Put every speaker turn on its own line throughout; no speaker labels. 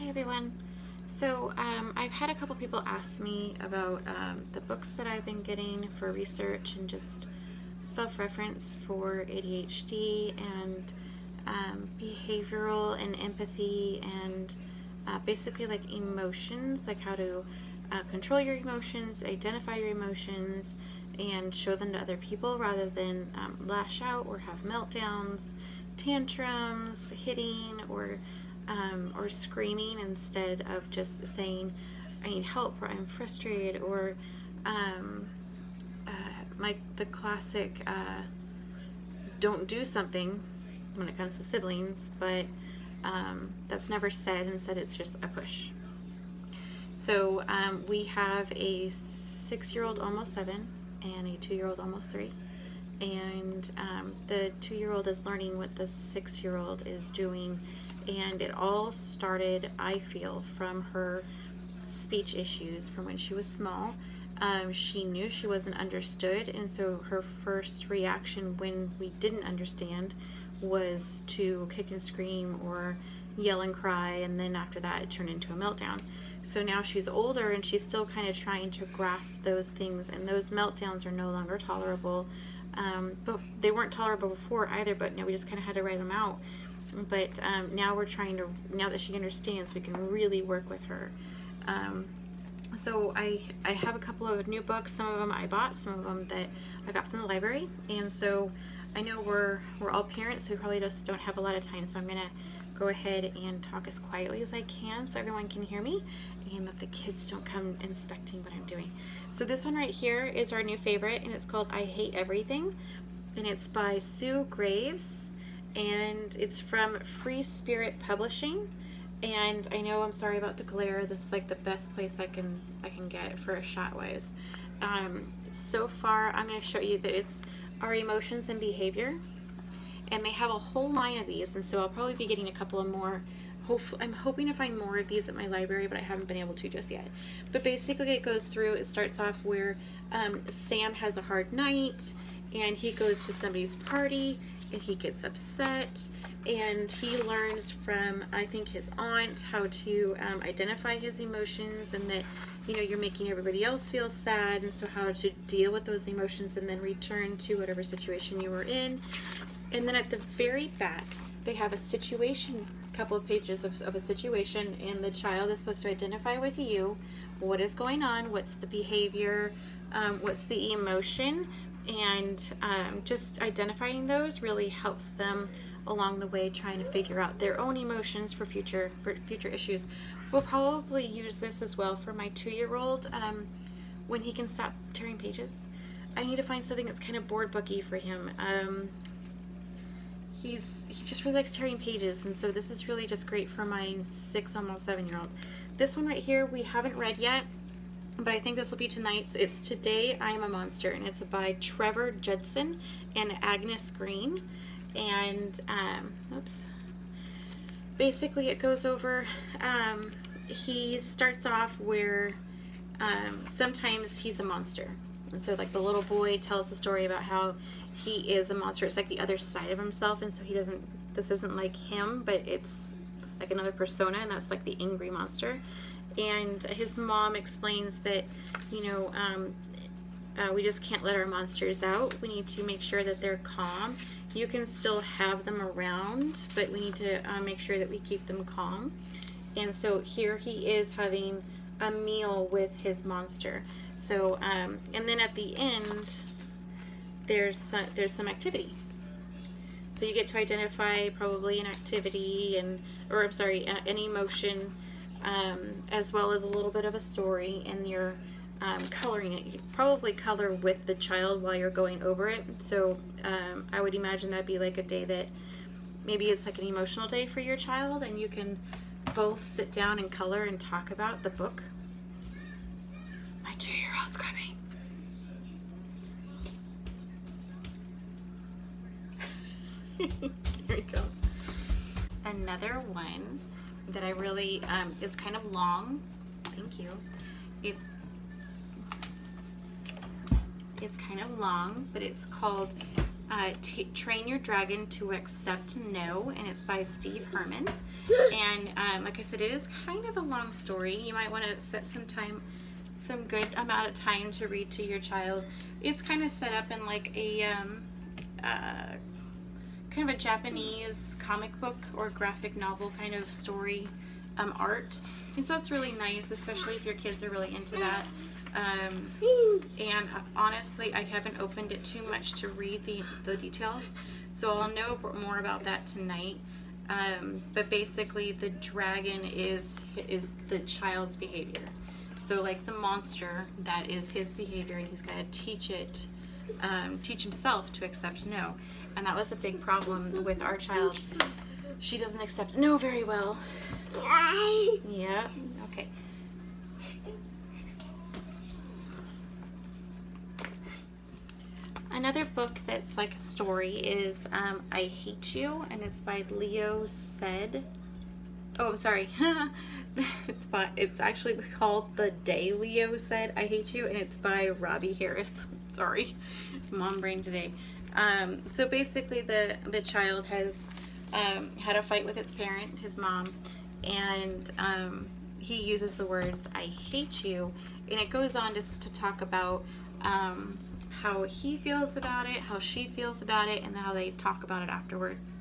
Hi everyone. So I've had a couple people ask me about the books that I've been getting for research and just self-reference for ADHD and behavioral and empathy and basically like emotions, like how to control your emotions, identify your emotions, and show them to other people rather than lash out or have meltdowns, tantrums, hitting, or screaming instead of just saying I need help or I'm frustrated, or the classic don't do something when it comes to siblings, but that's never said. Instead it's just a push. So we have a 6-year-old almost 7 and a 2-year-old almost 3, and the 2-year-old is learning what the 6-year-old is doing. And it all started, I feel, from her speech issues from when she was small. She knew she wasn't understood, and so her first reaction when we didn't understand was to kick and scream or yell and cry, and then after that it turned into a meltdown. So now she's older and she's still kind of trying to grasp those things, and those meltdowns are no longer tolerable. But they weren't tolerable before either, but now we just kind of had to write them out. But now we're trying to, now that she understands, we can really work with her. So I have a couple of new books. Some of them I bought, some of them that I got from the library. And so I know we're all parents, so we probably just don't have a lot of time. So I'm gonna go ahead and talk as quietly as I can so everyone can hear me and that the kids don't come inspecting what I'm doing. So this one right here is our new favorite, and it's called I Hate Everything, and it's by Sue Graves. And it's from Free Spirit Publishing. And I know, I'm sorry about the glare, this is like the best place I can get for a shot wise. So far I'm going to show you that it's our emotions and behavior, and they have a whole line of these, and so I'll probably be getting a couple of more. I'm hoping to find more of these at my library, but I haven't been able to just yet. But basically it goes through, it starts off where Sam has a hard night and he goes to somebody's party and he gets upset, and he learns from, I think, his aunt how to identify his emotions, and that, you know, you're making everybody else feel sad, and so how to deal with those emotions and then return to whatever situation you were in. And then at the very back they have a situation, a couple of pages of a situation, and the child is supposed to identify with you what is going on, what's the behavior, what's the emotion, and just identifying those really helps them along the way trying to figure out their own emotions for future issues. We'll probably use this as well for my 2-year-old when he can stop tearing pages. I need to find something that's kind of board booky for him. He just really likes tearing pages, and so this is really just great for my 6, almost 7-year-old. This one right here we haven't read yet, but I think this will be tonight's. It's Today I Am a Monster, and it's by Trevor Judson and Agnes Green. And oops. Basically it goes over, he starts off where sometimes he's a monster. And so like the little boy tells the story about how he is a monster. It's like the other side of himself, and so he doesn't, this isn't like him, but it's like another persona, and that's like the angry monster. And his mom explains that, you know, we just can't let our monsters out. We need to make sure that they're calm. You can still have them around, but we need to make sure that we keep them calm. And so here he is having a meal with his monster. So, and then at the end, there's some activity. So you get to identify probably an activity or I'm sorry, an emotion, as well as a little bit of a story, and you're coloring it. You probably color with the child while you're going over it. So I would imagine that'd be like a day that maybe it's like an emotional day for your child, and you can both sit down and color and talk about the book. My 2-year-old's coming. Here he comes. Another one that I really, it's kind of long. Thank you. It's kind of long, but it's called Train Your Dragon to Accept No, and it's by Steve Herman. And like I said, it is kind of a long story. You might want to set some good amount of time to read to your child. It's kind of set up in like a kind of a Japanese comic book or graphic novel kind of story art, and so it's really nice, especially if your kids are really into that. And honestly, I haven't opened it too much to read the details, so I'll know more about that tonight. But basically, the dragon is the child's behavior. So like the monster, that is his behavior, and he's got to teach himself to accept no. And that was a big problem with our child. She doesn't accept no very well. Yeah, okay. Another book that's like a story is I Hate You, and it's by Leo Said. Oh, I'm sorry. It's actually called The Day Leo Said I Hate You, and it's by Robbie Harris. Sorry, mom brain today. So basically, the child has had a fight with its parent, his mom, and he uses the words "I hate you," and it goes on to talk about how he feels about it, how she feels about it, and how they talk about it afterwards.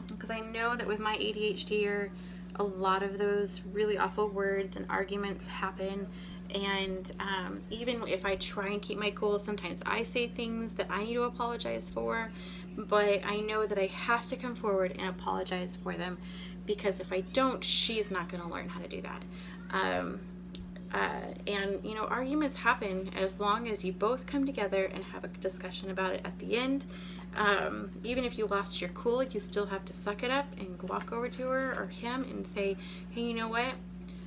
Because I know that with my ADHD, a lot of those really awful words and arguments happen, and even if I try and keep my cool, sometimes I say things that I need to apologize for, but I know that I have to come forward and apologize for them, because if I don't, she's not going to learn how to do that. And you know, arguments happen as long as you both come together and have a discussion about it at the end. Even if you lost your cool, you still have to suck it up and walk over to her or him and say, hey, you know what,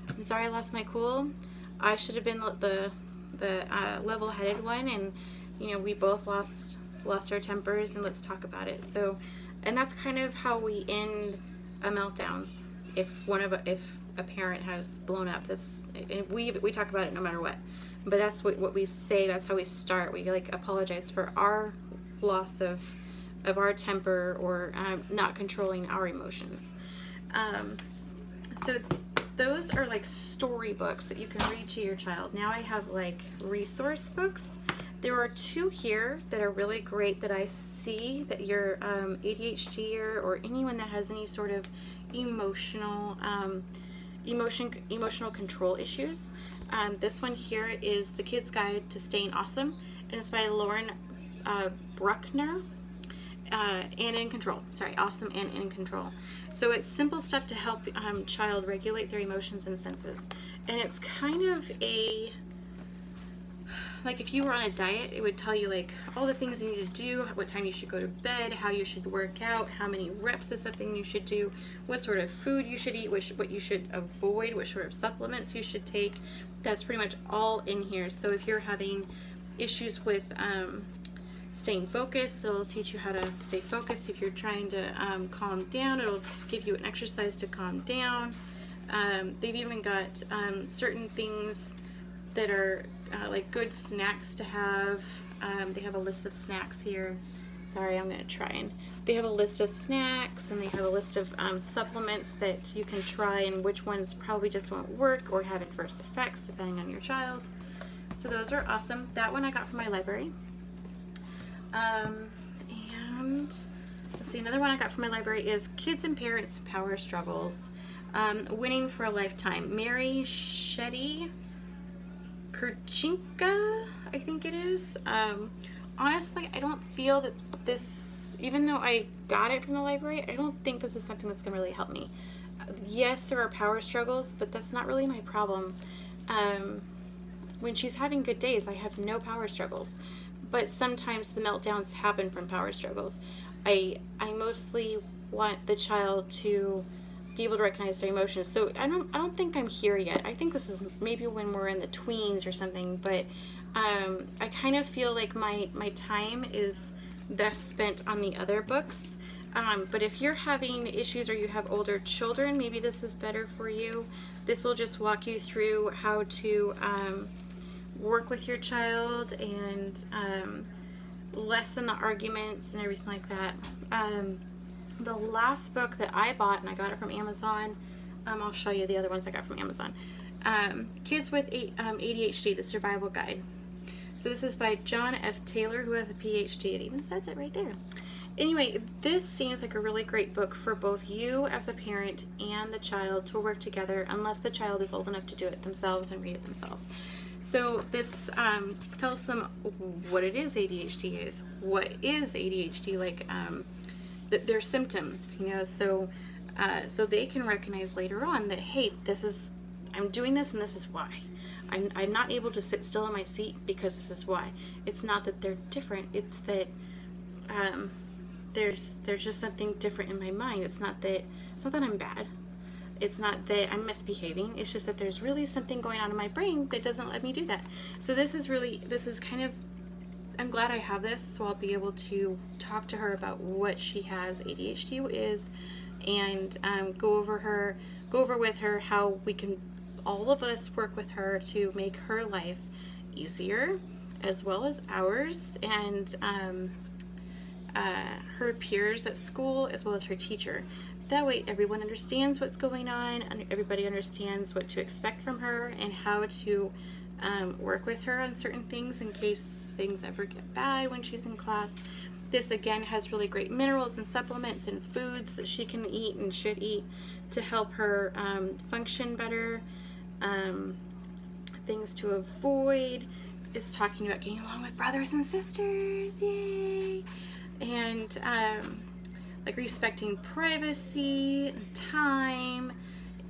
I'm sorry I lost my cool. I should have been the level-headed one, and you know, we both lost our tempers, and let's talk about it. So, and that's kind of how we end a meltdown. If a parent has blown up, and we talk about it no matter what, but that's what we say. That's how we start. We like apologize for our loss of our temper, or not controlling our emotions. So those are like storybooks that you can read to your child. Now I have like resource books. There are two here that are really great that I see that your ADHD or anyone that has any sort of emotional control issues. This one here is The Kid's Guide to Staying Awesome, and it's by Lauren Bruckner. And in control. Sorry, awesome and in control. So it's simple stuff to help child regulate their emotions and senses. And it's kind of like if you were on a diet, it would tell you like all the things you need to do, what time you should go to bed, how you should work out, how many reps is something you should do, what sort of food you should eat, what you should avoid, what sort of supplements you should take. That's pretty much all in here. So if you're having issues with staying focused, it'll teach you how to stay focused. If you're trying to calm down, it'll give you an exercise to calm down. They've even got certain things that are like good snacks to have. They have a list of snacks here. Sorry, I'm going to try and... They have a list of snacks, and they have a list of supplements that you can try, and which ones probably just won't work or have adverse effects depending on your child. So those are awesome. That one I got from my library. And let's see, another one I got from my library is Kids and Parents Power Struggles, Winning for a Lifetime. Mary Shetty Kurchinka, I think it is. Honestly, I don't feel that this, even though I got it from the library, I don't think this is something that's going to really help me. Yes, there are power struggles, but that's not really my problem. When she's having good days, I have no power struggles. But sometimes the meltdowns happen from power struggles. I mostly want the child to be able to recognize their emotions. So I don't think I'm here yet. I think this is maybe when we're in the tweens or something, but I kind of feel like my time is best spent on the other books. But if you're having issues or you have older children, maybe this is better for you. This will just walk you through how to work with your child and lessen the arguments and everything like that. The last book that I bought, and I got it from Amazon, I'll show you the other ones I got from Amazon. Kids with ADHD, The Survival Guide. So this is by John F. Taylor, who has a PhD. It even says it right there. Anyway, this seems like a really great book for both you as a parent and the child to work together, unless the child is old enough to do it themselves and read it themselves. So this tells them what it is ADHD is, what is ADHD, like their symptoms, you know, so they can recognize later on that, hey, I'm doing this and this is why. I'm not able to sit still in my seat because this is why. It's not that they're different, it's that there's just something different in my mind. It's not that I'm bad. It's not that I'm misbehaving. It's just that there's really something going on in my brain that doesn't let me do that. So this is kind of, I'm glad I have this, so I'll be able to talk to her about what she has ADHD is, and go over with her how we can, all of us, work with her to make her life easier as well as ours, and her peers at school as well as her teacher. That way everyone understands what's going on, and everybody understands what to expect from her and how to work with her on certain things in case things ever get bad when she's in class. This again has really great minerals and supplements and foods that she can eat and should eat to help her function better. Things to avoid is talking about getting along with brothers and sisters, yay! And like respecting privacy and time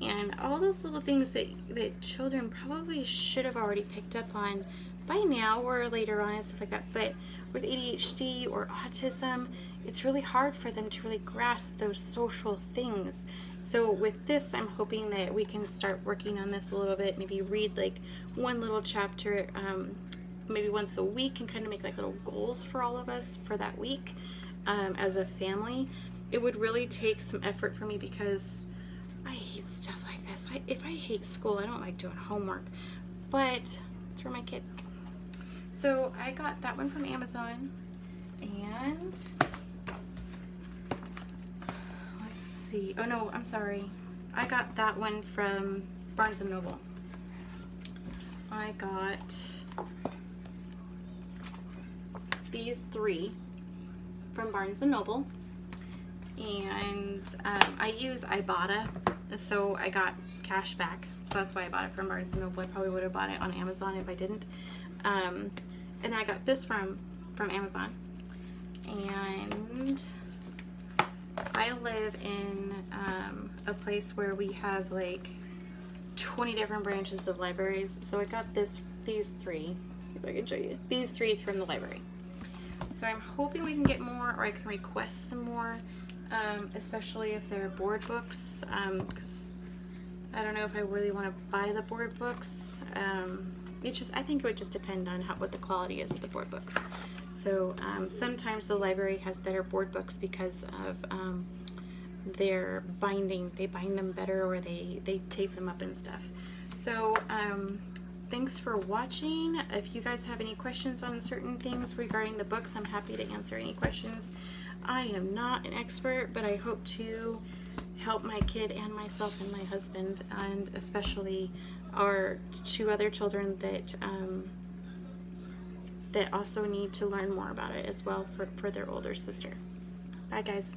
and all those little things that children probably should have already picked up on by now or later on and stuff like that. But with ADHD or autism, it's really hard for them to really grasp those social things. So with this, I'm hoping that we can start working on this a little bit, maybe read like one little chapter maybe once a week, and kind of make like little goals for all of us for that week as a family. It would really take some effort for me because I hate stuff like this. If I hate school, I don't like doing homework, but it's for my kid. So I got that one from Amazon, and let's see. Oh no, I'm sorry. I got that one from Barnes & Noble. I got these three from Barnes & Noble, and I use Ibotta, so I got cash back, so that's why I bought it from Barnes & Noble. I probably would have bought it on Amazon if I didn't. And then I got this from Amazon, and I live in a place where we have like 20 different branches of libraries, so I got these three, if I can show you, these three from the library. So I'm hoping we can get more, or I can request some more, especially if they're board books, because I don't know if I really want to buy the board books. I think it would just depend on what the quality is of the board books. So sometimes the library has better board books because of their binding. They bind them better, or they tape them up and stuff. So thanks for watching. If you guys have any questions on certain things regarding the books, I'm happy to answer any questions. I am not an expert, but I hope to help my kid and myself and my husband, and especially our two other children that also need to learn more about it as well for their older sister. Bye guys.